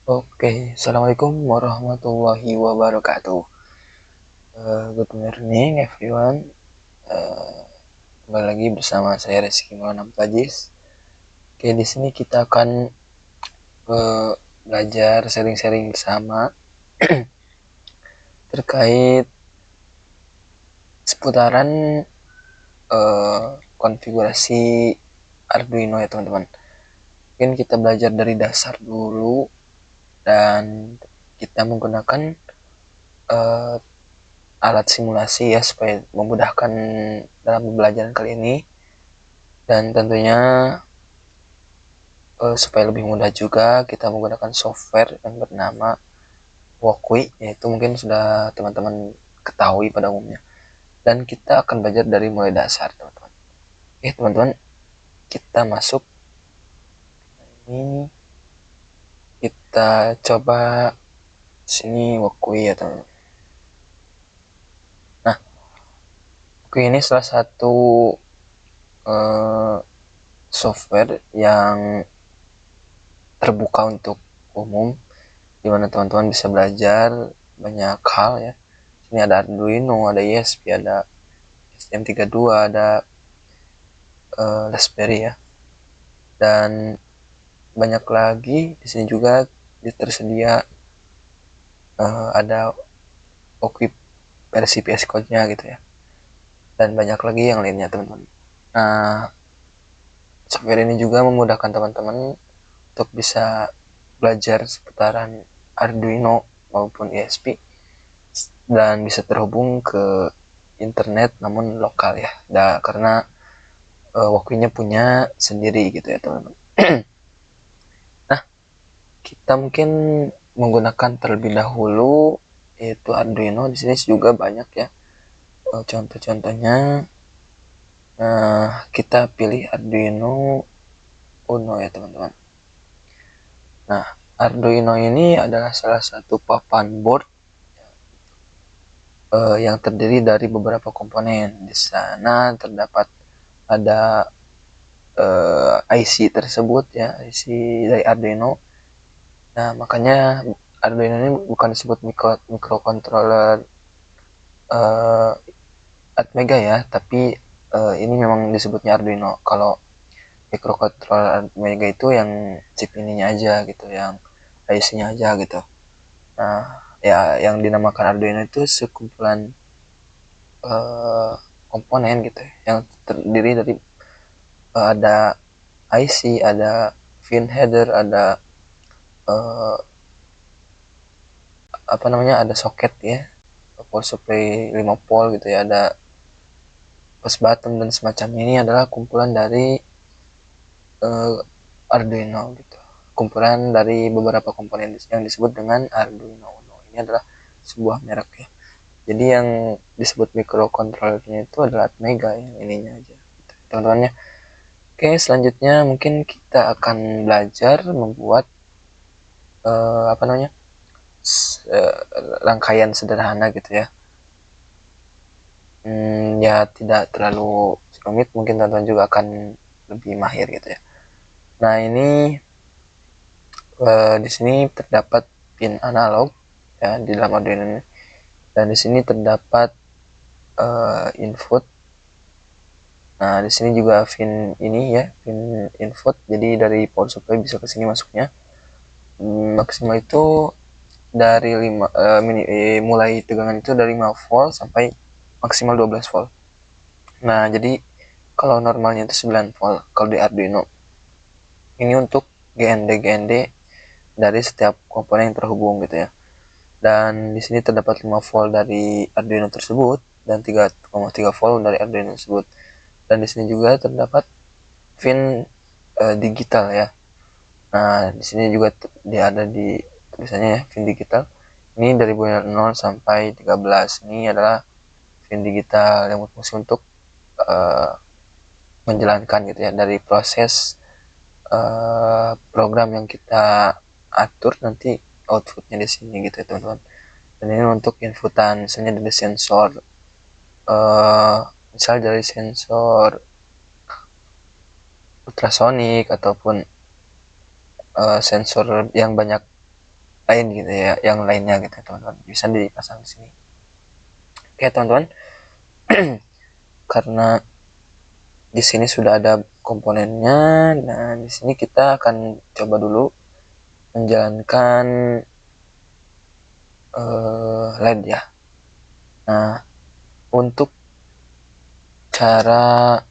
Oke, Assalamualaikum warahmatullahi wabarakatuh. Good morning everyone. Kembali lagi bersama saya Reski Maulana Pajis. Oke, di sini kita akan belajar sharing-sharing bersama terkait seputaran konfigurasi Arduino ya teman-teman. Mungkin kita belajar dari dasar dulu dan kita menggunakan uh, alat simulasi ya supaya memudahkan dalam pembelajaran kali ini. Dan tentunya supaya lebih mudah juga kita menggunakan software yang bernama Wokui, yaitu mungkin sudah teman-teman ketahui pada umumnya. Dan kita akan belajar dari mulai dasar teman-teman. Oke teman-teman, kita masuk ini, kita coba sini Wokui ya teman-teman. Nah, Wokui ini salah satu software yang terbuka untuk umum, di mana teman-teman bisa belajar banyak hal ya. Ini ada Arduino, ada ESP, ada STM32, ada Raspberry ya. Dan banyak lagi di sini juga tersedia ada Oquip versi VS Code-nya gitu ya. Dan banyak lagi yang lainnya teman-teman. Nah, software ini juga memudahkan teman-teman untuk bisa belajar seputaran Arduino maupun ESP dan bisa terhubung ke internet namun lokal ya. Karena Wokwi-nya punya sendiri gitu ya teman-teman. Nah, kita mungkin menggunakan terlebih dahulu yaitu Arduino. Di sini juga banyak ya contoh-contohnya. Kita pilih Arduino Uno ya teman-teman. Nah, Arduino ini adalah salah satu papan board yang terdiri dari beberapa komponen. Di sana terdapat ada IC tersebut ya, IC dari Arduino. Nah, makanya Arduino ini bukan disebut microcontroller Atmega ya, tapi ini memang disebutnya Arduino. Kalau microcontroller Atmega itu yang chip ininya aja gitu, yang IC-nya aja gitu. Nah, ya yang dinamakan Arduino itu sekumpulan komponen gitu ya, yang terdiri dari ada IC, ada pin header, ada ada soket ya, power supply 5 volt gitu ya, ada push button dan semacamnya. Ini adalah kumpulan dari Arduino gitu, kumpulan dari beberapa komponen yang disebut dengan Arduino Uno. Ini adalah sebuah merek ya. Jadi yang disebut microcontrollernya itu adalah Atmega yang ininya aja gitu, teman-teman ya. Oke, selanjutnya mungkin kita akan belajar membuat rangkaian sederhana gitu ya. Ya tidak terlalu rumit, mungkin teman-teman juga akan lebih mahir gitu ya. Nah, ini di sini terdapat pin analog ya di dalam Arduino ini. Dan di sini terdapat input. Nah, di sini juga pin ini ya, pin input. Jadi dari power supply bisa ke sini masuknya. Maksimal itu dari mulai tegangan itu dari 5 volt sampai maksimal 12 volt. Nah, jadi kalau normalnya itu 9 volt kalau di Arduino. Ini untuk GND dari setiap komponen yang terhubung gitu ya. Dan di sini terdapat 5 volt dari Arduino tersebut dan 3,3 volt dari Arduino tersebut. Dan di sini juga terdapat pin digital ya. Nah, di sini juga dia ada di tulisannya ya, pin digital. Ini dari bunyi 0 sampai 13. Ini adalah pin digital yang berfungsi untuk menjalankan gitu ya, dari proses program yang kita atur nanti outputnya di sini gitu ya teman-teman. Dan ini untuk inputan, misalnya dari sensor, misal dari sensor ultrasonik ataupun sensor yang banyak lain gitu ya, yang lainnya gitu teman-teman, bisa dipasang di sini. Oke teman-teman, karena di sini sudah ada komponennya, nah di sini kita akan coba dulu menjalankan LED ya. Nah, untuk cara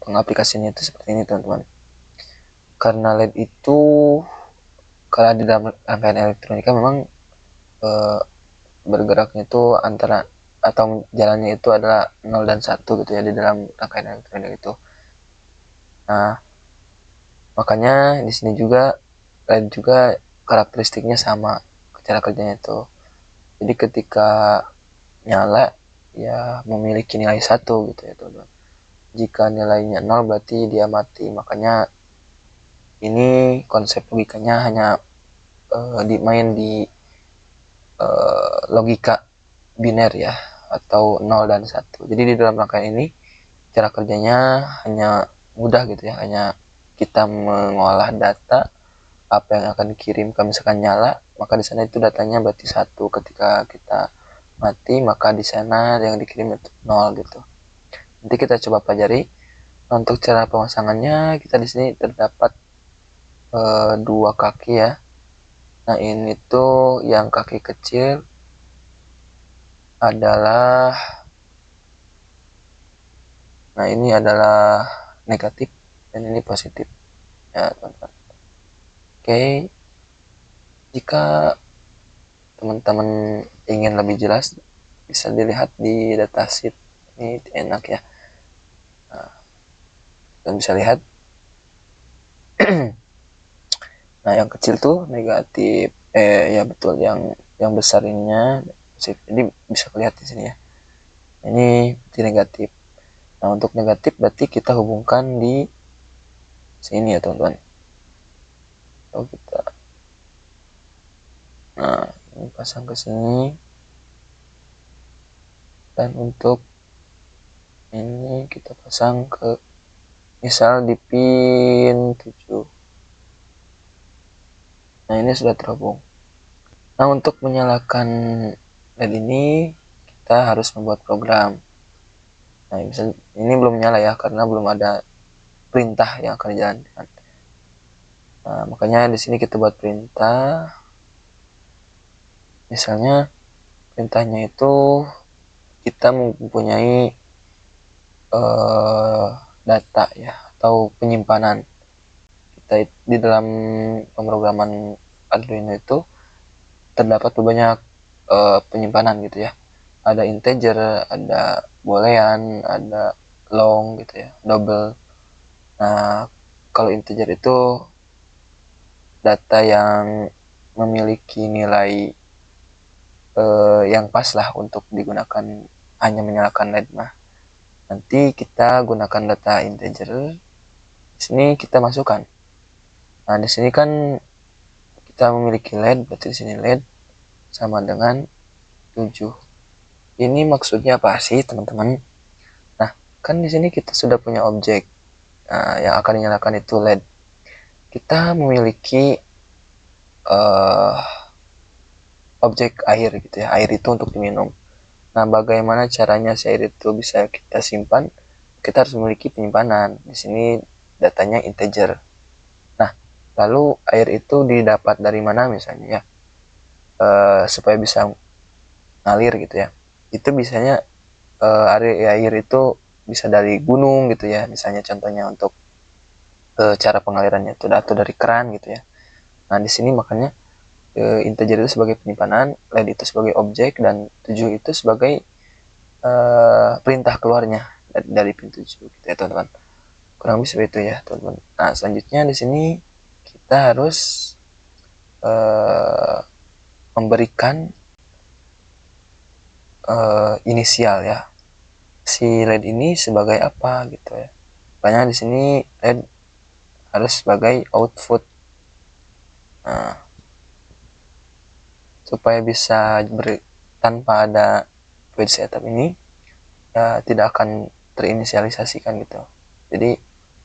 pengaplikasinya itu seperti ini teman-teman. Karena LED itu kalau di dalam rangkaian elektronika memang bergeraknya itu antara atau jalannya itu adalah 0 dan 1 gitu ya di dalam rangkaian elektronik itu. Nah, makanya di sini juga LED juga karakteristiknya sama cara kerjanya itu. Jadi ketika nyala ya memiliki nilai 1 gitu ya teman-teman. Jika nilainya 0 berarti dia mati. Makanya ini konsep logikanya hanya dimain di logika biner ya, atau 0 dan 1. Jadi di dalam rangkaian ini cara kerjanya hanya mudah gitu ya, hanya kita mengolah data apa yang akan dikirim. Kalau misalkan nyala, maka di sana itu datanya berarti 1. Ketika kita mati, maka di sana yang dikirim itu 0 gitu. Nanti kita coba pelajari. Untuk cara pemasangannya, kita di sini terdapat 2 kaki ya. Nah, ini tuh yang kaki kecil adalah, nah ini adalah negatif dan ini positif ya teman-teman. Oke, jika teman-teman ingin lebih jelas bisa dilihat di datasheet ini, enak ya. Nah, dan bisa lihat nah yang kecil tuh negatif, ya betul, yang besar ininya positif. Jadi bisa lihat di sini ya, ini berarti negatif. Nah, untuk negatif berarti kita hubungkan di sini ya teman-teman. Lalu kita, nah ini pasang ke sini, dan untuk ini kita pasang ke misal di pin 7. Nah, ini sudah terhubung. Nah, untuk menyalakan LED ini kita harus membuat program. Nah, misal ini belum nyala ya karena belum ada perintah yang akan dijalankan. Nah, makanya di sini kita buat perintah. Misalnya perintahnya itu kita mempunyai data ya, atau penyimpanan. Kita di dalam pemrograman Arduino itu terdapat banyak penyimpanan gitu ya. Ada integer, ada boolean, ada long gitu ya, double. Nah, kalau integer itu data yang memiliki nilai yang pas lah untuk digunakan hanya menyalakan LED mah. Nanti kita gunakan data integer. Di sini kita masukkan. Nah, di sini kan kita memiliki LED, berarti di sini LED sama dengan 7. Ini maksudnya apa sih, teman-teman? Nah, kan di sini kita sudah punya objek. Nah, yang akan dinyalakan itu LED. Kita memiliki objek air gitu ya. Air itu untuk diminum. Nah, bagaimana caranya si air itu bisa kita simpan? Kita harus memiliki penyimpanan. Di sini datanya integer. Nah, lalu air itu didapat dari mana misalnya ya? Supaya bisa ngalir gitu ya. Itu biasanya air itu bisa dari gunung gitu ya. Misalnya contohnya untuk cara pengalirannya itu atau dari keran gitu ya. Nah, di sini makanya integer itu sebagai penyimpanan, LED itu sebagai objek, dan 7 itu sebagai perintah keluarnya dari pin 7 gitu ya teman-teman. Kurang lebih seperti itu ya teman-teman. Nah, selanjutnya di sini kita harus memberikan inisial ya. Si LED ini sebagai apa gitu ya. Makanya di sini LED harus sebagai output. Nah, supaya bisa tanpa ada void setup ini ya tidak akan terinisialisasikan gitu. Jadi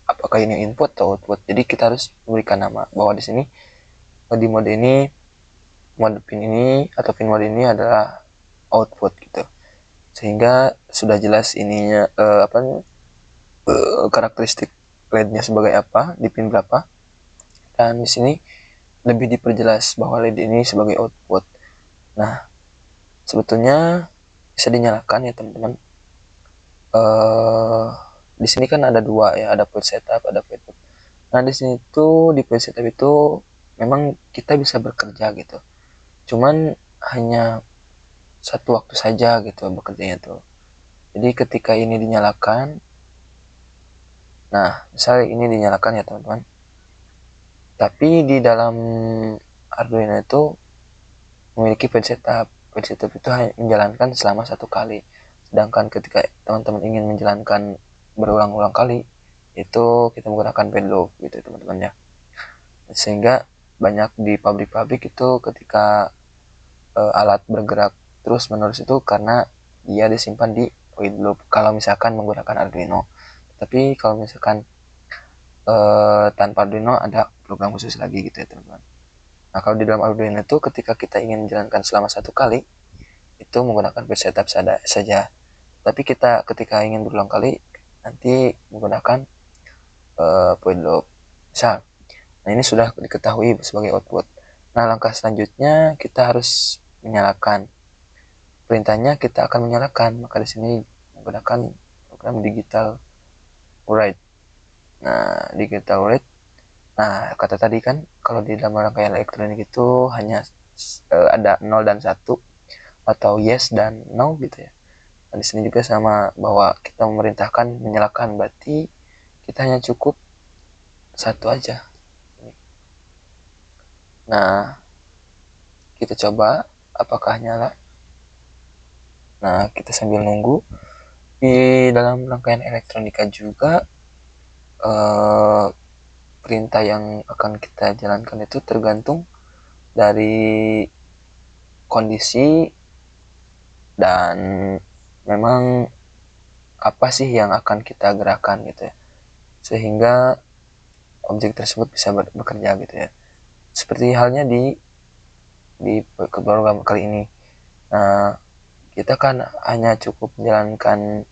apakah ini input atau output? Jadi kita harus memberikan nama bahwa di sini di mode ini mode pin ini atau pin mode ini adalah output gitu, sehingga sudah jelas ininya karakteristik LED-nya sebagai apa di pin berapa, dan di sini lebih diperjelas bahwa LED ini sebagai output. Nah, sebetulnya bisa dinyalakan ya teman-teman. Di sini kan ada dua ya, ada point setup, ada point out. Nah, di sini tuh di point setup itu memang kita bisa bekerja gitu. Cuman hanya satu waktu saja gitu bekerjanya tuh. Jadi ketika ini dinyalakan, nah misalnya ini dinyalakan ya teman-teman, tapi di dalam Arduino itu memiliki point setup. Point setup itu hanya menjalankan selama satu kali, sedangkan ketika teman-teman ingin menjalankan berulang-ulang kali, itu kita menggunakan point loop gitu teman-teman ya. Sehingga banyak di pabrik-pabrik itu ketika alat bergerak terus menerus itu karena dia disimpan di point loop kalau misalkan menggunakan Arduino. Tapi kalau misalkan tanpa Arduino ada program khusus lagi gitu ya teman-teman. Nah, kalau di dalam Arduino itu ketika kita ingin menjalankan selama satu kali itu menggunakan point setup saja. Tapi kita ketika ingin berulang kali nanti menggunakan point loop. Misal, nah ini sudah diketahui sebagai output. Nah, langkah selanjutnya kita harus menyalakan. Perintahnya kita akan menyalakan, maka di sini menggunakan program digital write. Nah, digital write. Nah, kata tadi kan kalau di dalam rangkaian elektronik itu hanya ada 0 dan 1 atau yes dan no gitu ya. Nah, di sini juga sama bahwa kita memerintahkan menyalakan, berarti kita hanya cukup satu aja. Nah, kita coba apakah nyala. Nah, kita sambil nunggu. Di dalam rangkaian elektronika juga perintah yang akan kita jalankan itu tergantung dari kondisi dan memang apa sih yang akan kita gerakan gitu ya, sehingga objek tersebut bisa bekerja gitu ya. Seperti halnya di program kali ini. Nah, kita kan hanya cukup menjalankan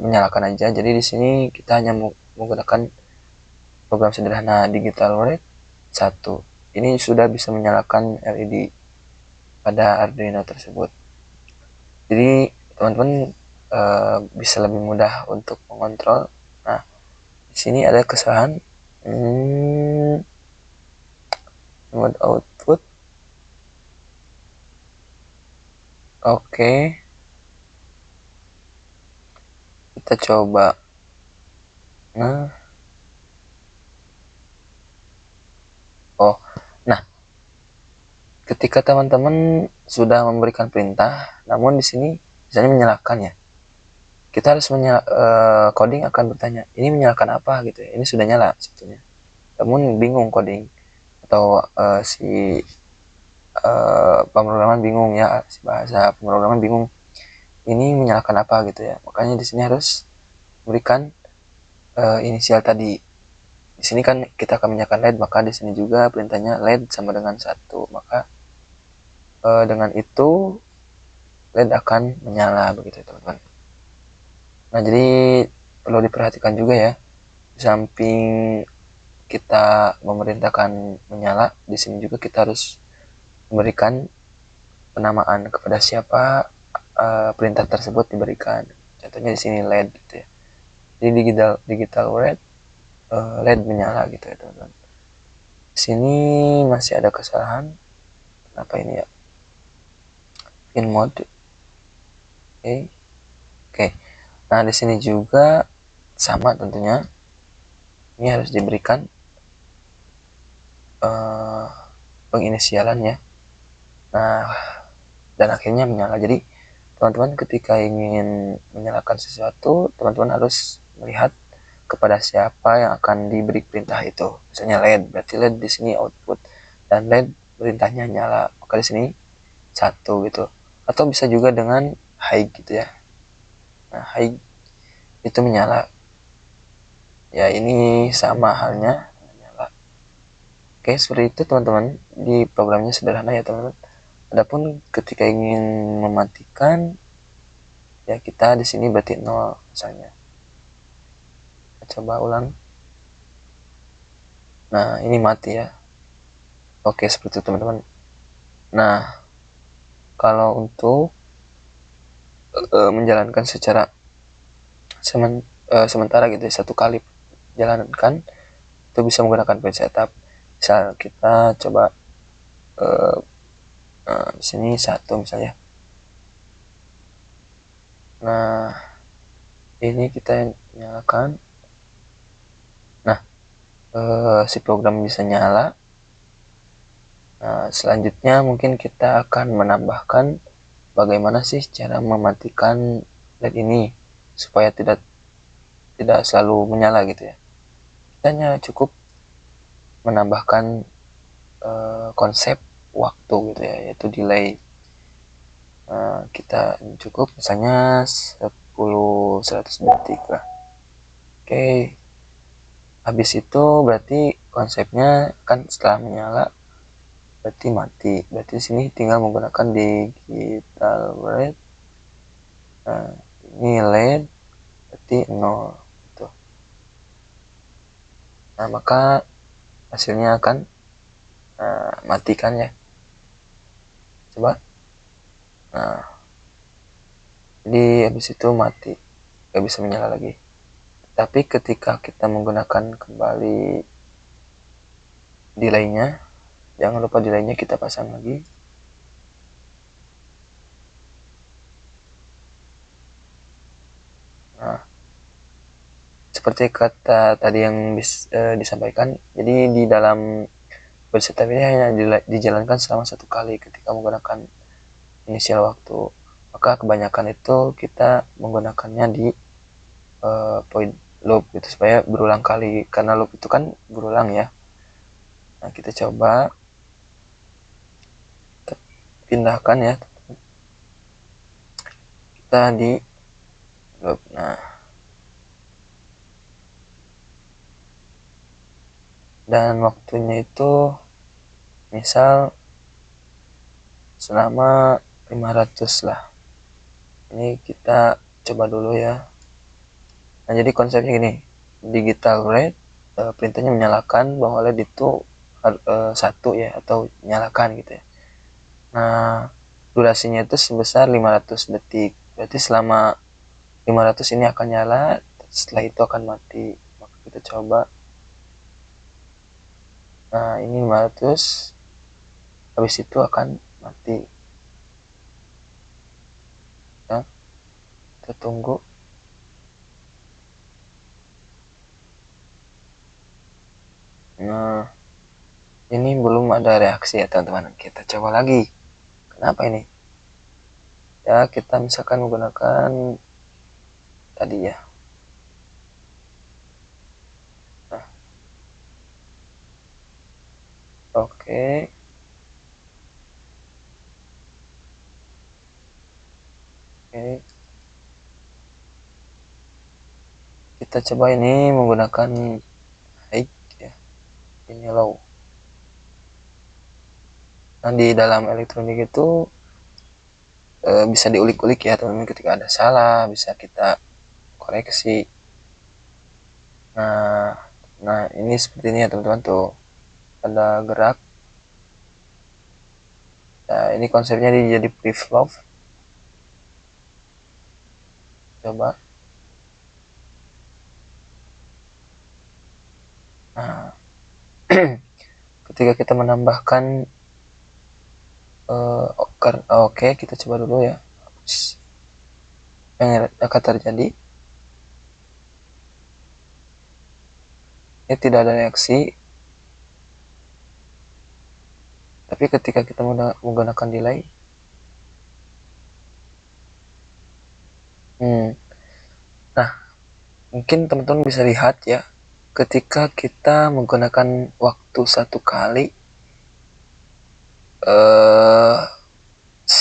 menyalakan aja. Jadi di sini kita hanya menggunakan program sederhana digital write 1. Ini sudah bisa menyalakan LED pada Arduino tersebut. Jadi teman-teman bisa lebih mudah untuk mengontrol. Nah, di sini ada kesalahan mode output. Oke. Kita coba. Nah. Oh. Nah, ketika teman-teman sudah memberikan perintah, namun di sini misalnya menyalakan ya. Kita harus coding akan bertanya, ini menyalakan apa gitu ya. Ini sudah nyala sebetulnya. Namun bingung coding atau si pemrograman bingung ya, si bahasa pemrograman bingung ini menyalakan apa gitu ya. Makanya di sini harus berikan inisial tadi. Di sini kan kita akan menyalakan LED, maka di sini juga perintahnya LED sama dengan 1. Maka dengan itu LED akan menyala begitu teman-teman. Nah, jadi perlu diperhatikan juga ya. Di samping kita memerintahkan menyala, di sini juga kita harus memberikan penamaan kepada siapa perintah tersebut diberikan. Contohnya di sini LED gitu ya. Jadi digital write LED menyala gitu ya teman-teman. Di sini masih ada kesalahan. Kenapa ini ya? Pin mode. Oke. Nah, di sini juga sama tentunya. Ini harus diberikan penginisialan ya. Nah, dan akhirnya menyala. Jadi teman-teman ketika ingin menyalakan sesuatu, teman-teman harus melihat kepada siapa yang akan diberi perintah itu. Misalnya LED, berarti LED di sini output dan LED perintahnya nyala. Maka di sini 1 gitu. Atau bisa juga dengan high gitu ya. Nah, high itu menyala. Ya, ini sama halnya menyala. Oke, seperti itu teman-teman. Di programnya sederhana ya teman-teman. Adapun ketika ingin mematikan, ya kita di sini berarti 0 misalnya. Kita coba ulang. Nah, ini mati ya. Oke, seperti itu teman-teman. Nah, kalau untuk menjalankan secara sementara gitu ya, satu kali jalankan itu bisa menggunakan page setup. Misal kita coba di sini satu misalnya. Nah, ini kita nyalakan. Nah, si program bisa nyala. Nah, selanjutnya mungkin kita akan menambahkan bagaimana sih cara mematikan LED ini supaya tidak selalu menyala gitu ya. Kita hanya cukup menambahkan konsep waktu gitu ya, yaitu delay. Kita cukup misalnya 100 detik lah. Oke, habis itu berarti konsepnya kan setelah menyala berarti mati. Berarti di sini tinggal menggunakan digital red. Nah, ini LED berarti 0 gitu. Nah, maka hasilnya akan matikan ya. Coba. Nah, jadi habis itu mati, nggak bisa menyala lagi. Tapi ketika kita menggunakan kembali delaynya, jangan lupa delaynya kita pasang lagi. Nah, seperti kata tadi yang disampaikan, jadi di dalam setup ini hanya dijalankan selama satu kali ketika menggunakan inisial waktu. Maka kebanyakan itu kita menggunakannya di point loop gitu supaya berulang kali, karena loop itu kan berulang ya. Nah, kita coba pindahkan ya, kita di loop. Nah, dan waktunya itu misal selama 500 lah. Ini kita coba dulu ya. Nah, jadi konsepnya gini, digital red perintahnya menyalakan bahwa LED itu satu ya, atau nyalakan gitu ya. Nah, durasinya itu sebesar 500 detik. Berarti selama 500 ini akan nyala, setelah itu akan mati. Maka kita coba. Nah, ini 500, habis itu akan mati. Nah, kita tunggu. Nah, ini belum ada reaksi ya teman-teman. Kita coba lagi. Kenapa ini? Ya, kita misalkan menggunakan tadi ya. Nah, oke. Oke. Kita coba ini menggunakan high ya. Ini low. Nah, di dalam elektronik itu bisa diulik-ulik ya teman-teman, ketika ada salah bisa kita koreksi. Nah, ini seperti ini ya teman-teman, tuh ada gerak. Nah, ini konsepnya jadi pre-flop. Coba. Nah, ketika kita menambahkan oke, kita coba dulu ya. Yang akan terjadi ini tidak ada reaksi, tapi ketika kita menggunakan delay, nah mungkin teman-teman bisa lihat ya, ketika kita menggunakan waktu satu kali,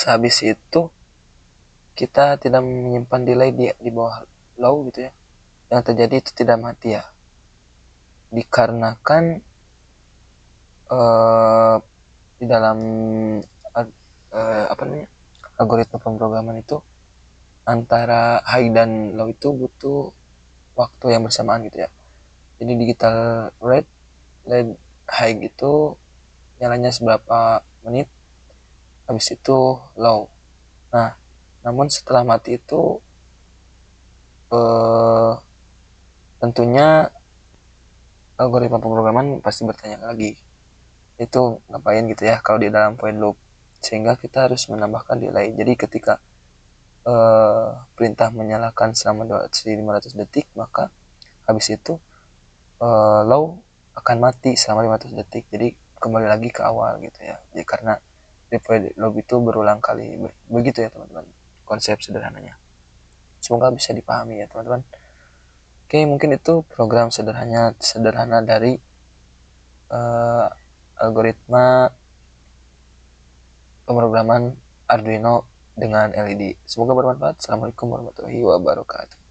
habis itu kita tidak menyimpan delay di bawah low gitu ya, yang terjadi itu tidak mati ya, dikarenakan eh, di dalam apa namanya, algoritma pemrograman itu antara high dan low itu butuh waktu yang bersamaan gitu ya. Jadi digital red high itu nyalanya seberapa menit, habis itu low. Nah, namun setelah mati itu eh, tentunya algoritma pemrograman pasti bertanya lagi, itu ngapain gitu ya kalau di dalam void loop, sehingga kita harus menambahkan delay. Jadi ketika perintah menyalakan selama 500 detik, maka habis itu low akan mati selama 500 detik. Jadi kembali lagi ke awal gitu ya. Jadi karena void loop itu berulang kali. Begitu ya teman-teman konsep sederhananya. Semoga bisa dipahami ya teman-teman. Oke, mungkin itu program sederhana dari algoritma pemrograman Arduino dengan LED. Semoga bermanfaat. Assalamualaikum warahmatullahi wabarakatuh.